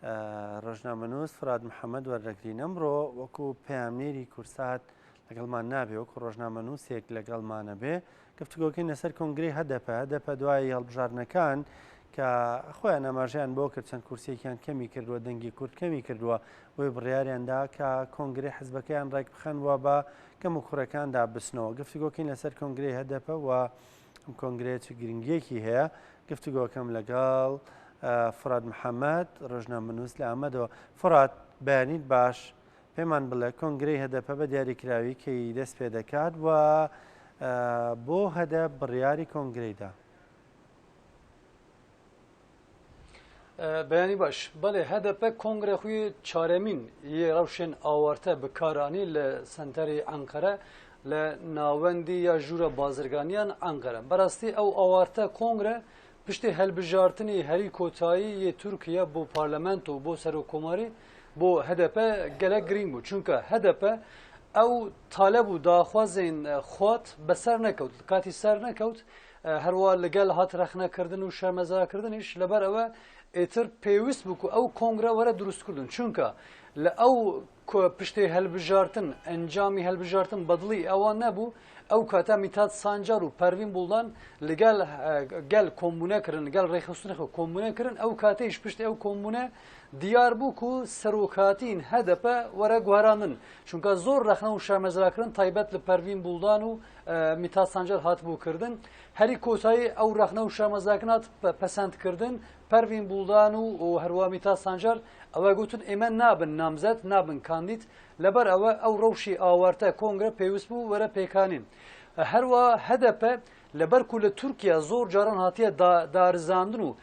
ڕۆژنامەنووس فراد محەممەد وەرەگرین ئەمڕۆ وەکو پەیامنێری کورسات لەگەڵمان نابێ وەکو ڕۆژنامەنووسێک لەگەڵمانە بێ گفتوگۆکەی لەسەر کۆنگرەی هەدەپە دوای هەڵبژارنەکان کە خۆیان ئاماژیان بۆ کرد چەند کورسێکیان کەمی کردووە دەنگی کورد کەمی کردووە بۆی بڕیاریاندا کە کۆنگرەی حزبەکەیان ڕێک بخەنوە بە کەم و کوڕەکاندا بستنەوە گفتوگۆکەین لەسەر کۆنگرەی هەدەپە و ئەم کۆنگرەیە گرنگیەکی هەیە گفتوگۆکەم لەگەڵ فراد محەممەد ڕۆژنامەنووس لە ئەمەدەوە فرات بەیانیت باش پێمان بڵێ کۆنگرەی هەدەپە بە دیاریکراوی کەی دەست پێ دەکات و بۆ هەدە بڕیاری کۆنگرەیدا بەیانی باش بەڵێ هەدەپە کۆنگرە خوی چارەمین یە ڕەوشێن ئاوارتە بکارانی لە سنتەری ئەنقەرە لە ناوەندی یا ژوورە بازرگانیان ئەنقەرە بەڕاستی ئەو ئاوارتە کۆنگرە پشتی هەلبژارتنی هەری کۆتایی یە تورکیا بۆ پارلەمنت و بۆ سەرۆکۆماری بۆ هەدەپە gelek girîng bû çunka hedepe ew taleb û daxwazên xwat beser nekewt katî ser nekewt herwa li gel hat rexnekirdin û şermezarkirdin îş leber ew êtir pêwîst bû ku ew kongre were durustkirdin çunka li ew piştê helbijartin encamî helbijartin bedilî ewan nebû ew kata Mithat Sancar û Pervîn Buldan li gel kombûne kirin li gel rêxistinê xwe kombûne kirin ew katê îş piştî ew kombûne diyar bû ku serokatîn hedepe were guherandin çunka zor rexne û şermezrakirin taybet li Pervîn Buldan û Mithat Sancar hatibû kirdin herî kotayî ew rexne û şermezrakirin hat pesend kirdin Pervîn Buldan û herwa Mithat Sancar ew gotin ême nabin namzet nabin kandîd leber ew ew rewşî awarte kongre pêwîst bû were pêkanîn herwa hedepe leber ku li Tirkiye zor caran hatiye darizandin û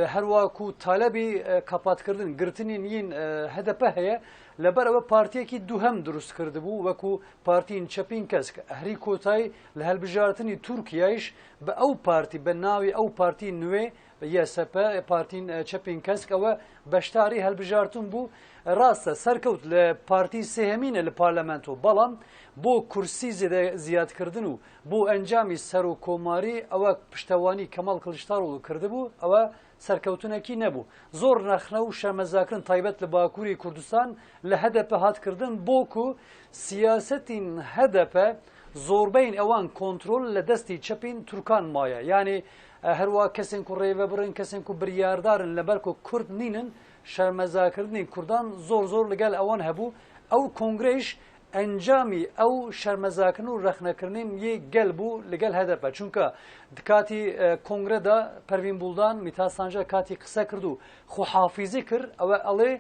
herwa ku talebî kapatkirdin girtinên yên hedepe heye leber ew partiyekî duhem durust kirdibû wekû partiyên çepîn kesk herî kotayî li helbijartinê Tirkiyeyş bi ew partî bi navê ew partiyên nûvê YSP partiyên çepîn kesk ew beşdarî helbijartin bû rast e serkewt li partî sêhemîn e li parlamento belam بۆ کورسی زیادکردن و بۆ ئەنجامی سەرۆکۆماری ئەوە پشتەوانی کەماڵ کڵیشتاڕۆڵ کردبوو ئەوە سەرکەوتنێکی نەبوو زۆر نەخنە و شەرمەزاکردن تایبەت لە باکووری کوردستان لە هەدەپە هاتکردن بۆکو سیاسەتین هەدەپە زۆربەین ئەوان کۆنتترۆل لە دەستی چەپین تورکان مایە یعنی هەروە کەسێک و ڕێوە بڕن کەسێک و بریاردارن لەبەر و کورد نینن شەرمەزاکردنی کوردان زۆر لەگەل ئەوان هەبوو ئەو کۆنگرەیش ئەنجامی ئەو شەرمەزاکردن و ڕەخنەکردنین یە گەل بوو لەگەل هەدەپە چونکە کاتی کۆنگرەدا پەروین بولدان میتات سانجار کاتی قسە کرد و خۆحافیزی کرد ئەوە ئەڵێ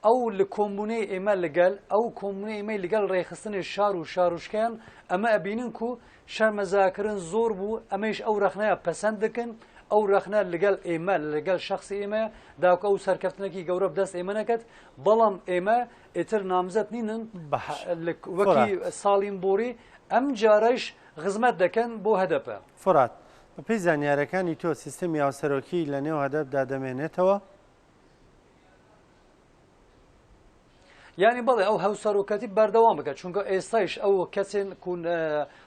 ئەو لە کۆمبونەی ئێمە لەگەل ئەو کۆمبونەی ئێمەی لەگەڵ ڕێخستنی شار و شارۆشکیان ئەمە ئەبینن و شەرمەزاکردن زۆر بوو ئەمەش ئەو ڕەخنەیە پەسەند دەکەن ئەو ڕەخنە لەگەل ئێمە لەگەل شخصی ئێمە داوکە ئەو سەرکەفتنێکی گەورە بدەست ئێمە نەکەت بەڵام ئێمە ئێتر نامزەت نینن وەکی ساڵین بۆری ئەم جارەش خزمەت دەکەن بۆ هەدەپە فرات بەپێی زانیارەکانی تۆ سیستەمی یاوسەرۆکی لە نێو هەدەپدا دەمێنێتەوە یعنی بەڵێ ئەو هەوسەرۆکەتی بەردەوام بکات چونکە ئێستایش ئەو کەسێن کون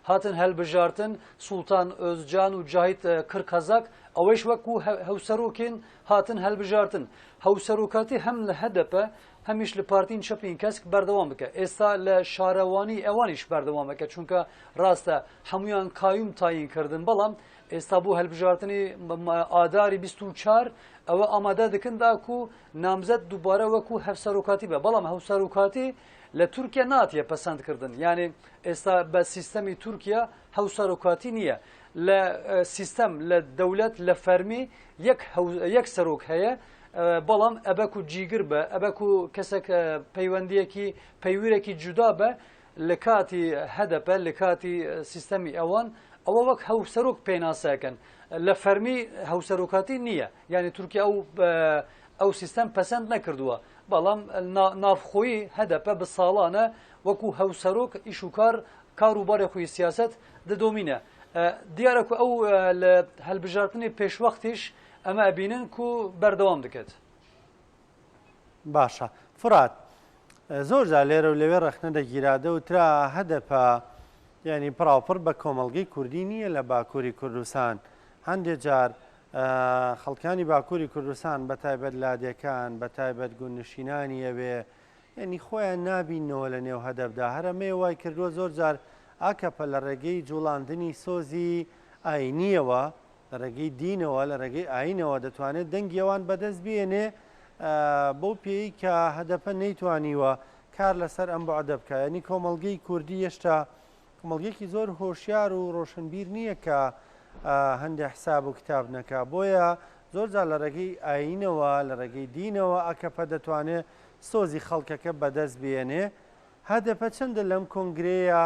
هاتن هەلبژارتن سوڵتان ئۆزجان و جاهید کرکەزاک ئەوەش وەکو هەوسەرۆکین هاتن هەلبژارتن هەوسەرۆکاتی هەم لە هەدەپە هەمیش لە پارتین چەپین کەسک بەردەوام بکە ئێستا لە شارەوانی ئەوانیش بەردەوام بکە چونکە ڕاستە هەمویان کایم تاین کردن بەڵام ئێستا بۆ هەلبژارتنی ئاداری 24 ئەوە ئامادە دەکەندا و نامزەت دووبارە وەکو هەفسەرۆکاتی بە بەڵام هەوسەرۆکاتی لە تورکیا ناتیە پەسەندکردن یعنی ئێستا بە سیستەمی تورکیا هەوسەرۆکاتی نییە لە سیستەم لە دەولەت لە فەرمی یەک سەرۆک هەیە بەڵام ئەبەک و جیگر بە ئەبەک و کەسێک پەیوەندیەکی پەیویرێکی جودا بە لە کاتی هەدەپە لە کاتی سیستەمی ئەوان ئەوە وەک هەوسەرۆک پێناسەکەن لە فەرمی هەوسەرۆکاتی نییە یعنی تورکیا ئەو سیستەم پەسەند نەکردووە بەڵام نافخۆیی هەدەپە بە ساڵانە وەکو هەوسەرۆک ئیش و کار و بارێ خۆی سیاست دەدۆمینە دیارە کو ئەو لە هەلبژارتنی پێشوەختیش ئەمە ئەبینن و بەردەوام دەکەێت باشە فرات زۆر جا لێرە و لەوێ ڕەخنە دەگیرادە و ترا هەدەپە ینی پراوپڕ بە کۆمەڵگەی کوردی نییە لە باکووری کوردستان هەندێک جار خەڵکانی باکووری کوردستان بەتایبەت لادیەکان بەتایبەت گوندنشینانی ئەوێ یعنی خۆیان نابینەوە لە نێو هەدەفدا هەرەمێ وای کردووە زۆر جار ئاکەپە لە ڕێگەی جوڵاندنی سۆزی ئاینیەوە لە ڕێگەی دینەوە لە ڕێگەی ئاینەوە دەتوانێت دەنگیەوان بەدەست بێنێ بۆ پێی کە هەدەپە نەیتوانیوە کار لەسەر ئەم بەعدە بکە ینی کۆمەڵگەی کوردی هێشتا کۆمەڵگەیەکی زۆر هۆشیار و ڕۆشنبیر نییە کە هەندێک حساب و کتاب نەکا بۆیە زۆر جار لە ڕێگەی ئاینەوە لە ڕێگەی دینەوە ئەکەپە دەتوانێت سۆزی خەڵکەکە بەدەست بێنێ هەدەپە چەندە لەم کۆنگرەیە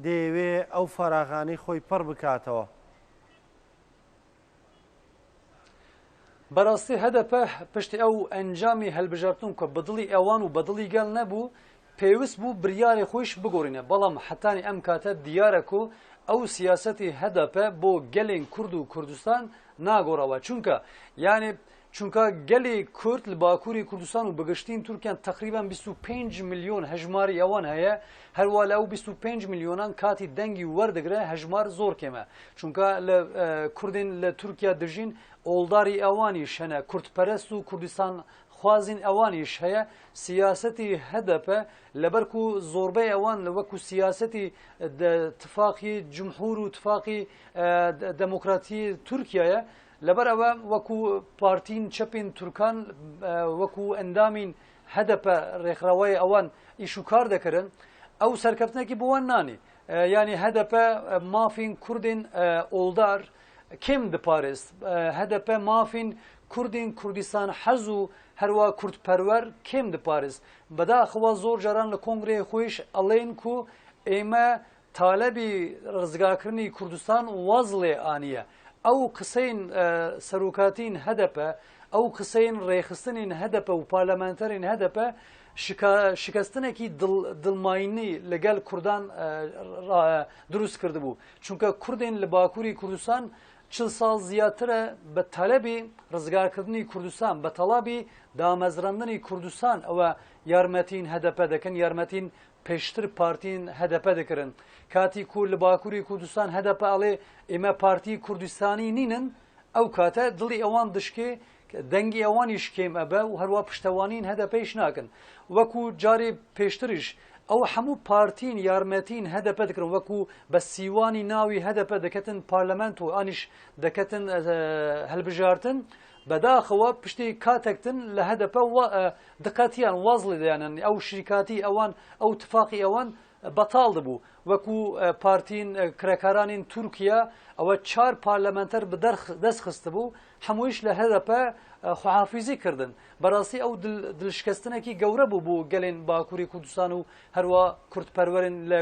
دەیەوێ ئەو فەراغانەی خۆی پڕ بکاتەوە. بەڕاستی هەدەپە پشتی ئەو ئەنجامی هەلبژارتن کە بەدڵی ئەوان و بەدڵی گەل نەبوو پێویست بوو بریاری خۆیش بگۆڕینە بەڵام حتانی ئەم کاتە دیارە و ئەو سیاسەتی هەدەپە بۆ گەلێن کورد و کوردستان ناگۆڕەوە چونکە گەلی کورد لە باکووری کوردستان و بەگشتین تورکیان تقریبان 25 میلیۆن هەژماری ئەوان هەیە هەروە لە ئەو 25 میلیۆنان کاتی دەنگی وەردەگرە هەژمار زۆر کێمە چونکە لە کوردین لە تورکیا دژین ئۆڵداری ئەوانیش هەنە کوردپەرست و کوردستان خوازین ئەوانیش هەیە سیاسەتی هەدەپە لەبەر و زۆربەی ئەوان وەکو سیاسەتی تفاقی جمهور و تفاقی دەموکراتی تورکیایە لەبەر ئەوە وەکو پارتین چەپین تورکان وەکو ئەندامین هەدەپە ڕێکخراوەی ئەوان ئیش و کار دەکردن ئەو سەرکەوتنێکی بۆوان نانی ینی هەدەپە مافین کوردین ئۆڵدار کێم دەپارێست هەدەپە مافین کوردین کوردستان حەز و هەروە کوردپەروەر کێم دەپارێست بەداخەوە زۆر جاران لە کۆنگرەی خۆیش ئەڵێن و ئێمە تالەبی ڕزگارکردنی کوردستان وازڵێ ئانیە ئەو قسەین سەرۆکاتین هەدەپە ئەو قسەین ڕێخستنین هەدەپە و پارلەمانتەرین هەدەپە شکستنێکی دڵماینی لەگەل کوردان دروست کردبوو چونکە کوردین لە باکووری کوردستان 40 ساڵ زیاترە بە تەلەبی ڕزگارکردنی کوردستان بە تەڵابی دامەزراندنی کوردستان ئەوە یارمەتین هەدەپە دەکەن یارمەتین پێشتر پارتین هەدەپە دەکردن کاتی کورد لە باکووری کوردستان هەدەپە ئەڵێ ئێمە پارتی کوردستانی نینن ئەو کاتە دڵی ئەوان دشکێ دەنگی ئەوانیش کێم ئەبە و هەروە پشتەوانین هەدەپەیش ناکەن وەکو جارێ پێشتریش ئەو هەموو پارتین یارمەتین هەدەپە دەکردن وەکو بە سیوانی ناوی هەدەپە دەکەتن پارلەمەنت و ئانیش دەکەتن هەلبژارتن بەداخەوە پشتی کاتێکتن لە هەدەپە دقەتیان وازڵی دەیانن ئەو شریکاتی ئەوان ئەو تفاقی ئەوان بەتاڵ دەبوو وەکو پارتین کرێکارانین تورکیا ئەوە 4 پارلەمەنتەر دەست خستە بوو هەموویش لە هەدەپە خواحافیزی کردن بەڕاستی ئەو دڵشکستنێکی گەورە بوو بوو گەلێن باکووری کوردستان و هەروە کوردپەروەرن لە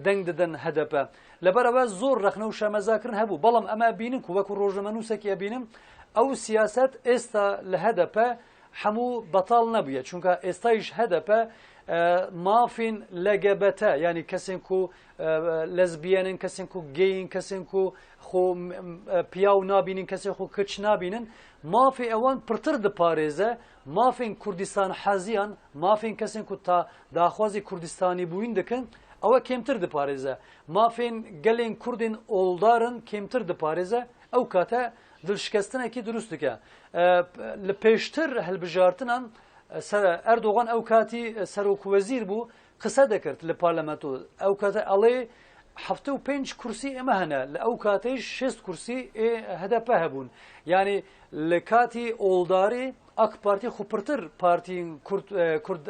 دەنگ دەدەن هەدەپە لەبەرەوە زۆر ڕەخنە و شەمەزاکردن هەبوو بەڵام ئەمە بینن و وەکو ڕۆژنامەنووسێکی ئەبینم ئەو سیاست ئێستا لە هەدەپە هەموو بەتاڵ نەبووە چونکە ئێستایش هەدەپە مافین لەگەبەتە ینی کەسێن و لەزبیێنن کەسێن و گەین کەسێن و خۆ پیا و نابینین کەسێک خۆ کچ نابینن مافی ئەوان پرتر دەپارێزە مافین کوردستان حەزیان مافین کەسێن و تا داخوازی کوردستانی بووین دەکەن ئەوە کێمتر دەپارێزە مافین گەلێن کوردین ئۆڵدارن کێمتر دەپارێزە ئەو کاتە دڵشکستنێکی دروست دکە لە پێشتر هەلبژارتنان ئەردۆغان ئەو کاتی سەرۆکوەزیر بوو قسە دەکرد لە پارلەمەنت ئەو کاتە ئەڵێ 75 کورسی ئێمە هەنە لە ئەو کاتەیش 6 کورسی هەدەپە هەبوون یعنی لە کاتی ئۆڵداری ئەک پارتی خوپرتر پارتین کورد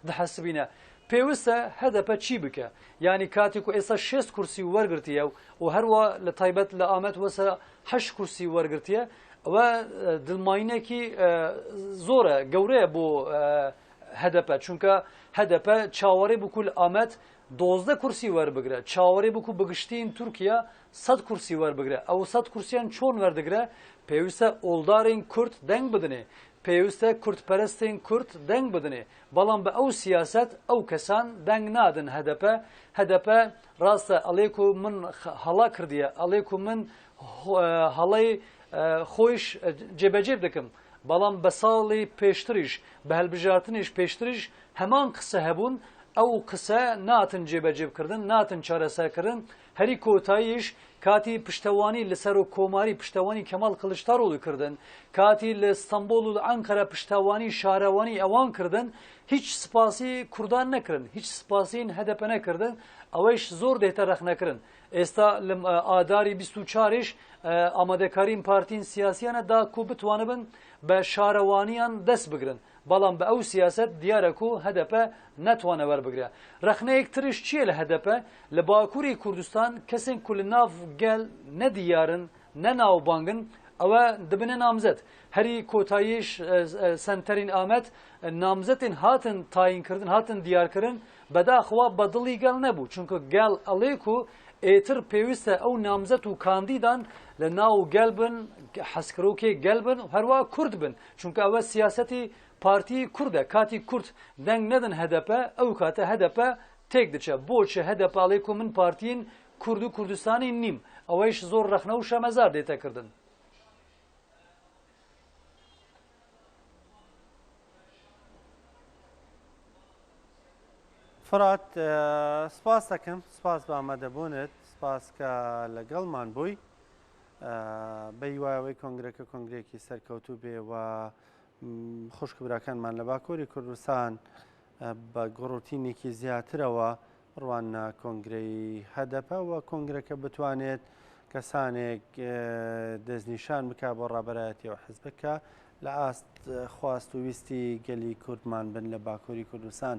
دەحەسبینە پێویستە هەدەپە چی بکە یعنی کاتێک و ئێستا 6 کورسی وەرگرتیە و هەروە لە تایبەت لە ئامەد وەسە 8 کورسی وەرگرتیە ئەوە دڵماینێکی زۆرە گەورەیە بۆ هەدەپە چونکە هەدەپە چاوەڕێ بکو لە ئامەد 12 کورسی وەربگرە چاوەڕێ بکو بگشتین تورکیا 100 کورسی وەربگرە ئەو 100 کورسیان چۆن وەردەگرە پێویستە ئۆڵدارین کورد دەنگ بدنێ پێویستە کوردپەرستین کورد دەنگ بدنێ بەڵام بە ئەو سیاست ئەو کەسان دەنگ نادن هەدەپە ڕاستە ئەڵێک و من هەڵا کردیە ئەڵێک و من هەڵەی خۆیش جێبەجێ دەکەم بەڵام بە ساڵی پێشتریش بە هەلبژارتنیش پێشتریش هەمان قسە هەبوون ئەو قسە ناتن جێبەجێ بکردن ناتن چارەسەرکردن هەری کۆتاییش کاتی پشتوانی لەسەر و کۆماری پشتوانی کەماڵ قلیچتارۆڵی کردن کاتی لە ئەستەمبۆڵ و ئەنقەرە پشتوانی شارەوانی ئەوان کردن هیچ سپاسی کوردان نەکردن هیچ سپاسین هەدەپە نەکردن ئەوەیش زۆر دێتە رەخنەکردن ئێستا لە ئاداری 24ش ئامادەکارین پارتین سیاسیانە دا کو بتوانبن بە شارەوانیان دەست بگرن بەڵام بە ئەو سیاست دیارە و هەدەپە نەتوانە وەربگرە رەخنەیەک ترش چییە لە هەدەپە لە باکووری کوردستان کەسێک کو لە ناو گەل نەدیارن نەناوبانگن ئەوە دبنە نامزەت هەری کۆتاییش سنتەرین ئامەد نامزەتین هاتن تاینکردن هاتن دیارکردن بەداخوا بەدڵی گەل نەبوو چونکە گەل ئەڵێک و ئێتر پێویستە ئەو نامزەت و کاندیدان لە ناو گەل بن حەسکرۆکێ گەل بن هەروە کورد بن چونکە ئەوە سیاسەتی پارتی کوردە کاتی کورد دەنگ نەدن هەدەپە ئەو کاتە هەدەپە تێک دچە بۆچە هەدەپاڵێک و من پارتین کورد و کوردستانی نیم ئەوەیش زۆر رەخنە و شەمەزار دێتەکردن فرات سپاس دەکەم سپاس بە ئامادەبوونت سپاس کە لەگەڵمان بووی بەیوایەوەی کۆنگرەکە کۆنگرێکی سەرکەوتوو بێ و خوشکبراکانمان لە باکووری کوردستان بە گڕوتینێکی زیاترەوە ڕوانە کۆنگرەی هەدەپە و کۆنگرەکە بتوانێت کەسانێک دەستنیشان بکە بۆ ڕابەرایەتیەوە حزبەکە لە ئاست خواست و ویستی گەلی کوردمان بن لە باکووری کوردستان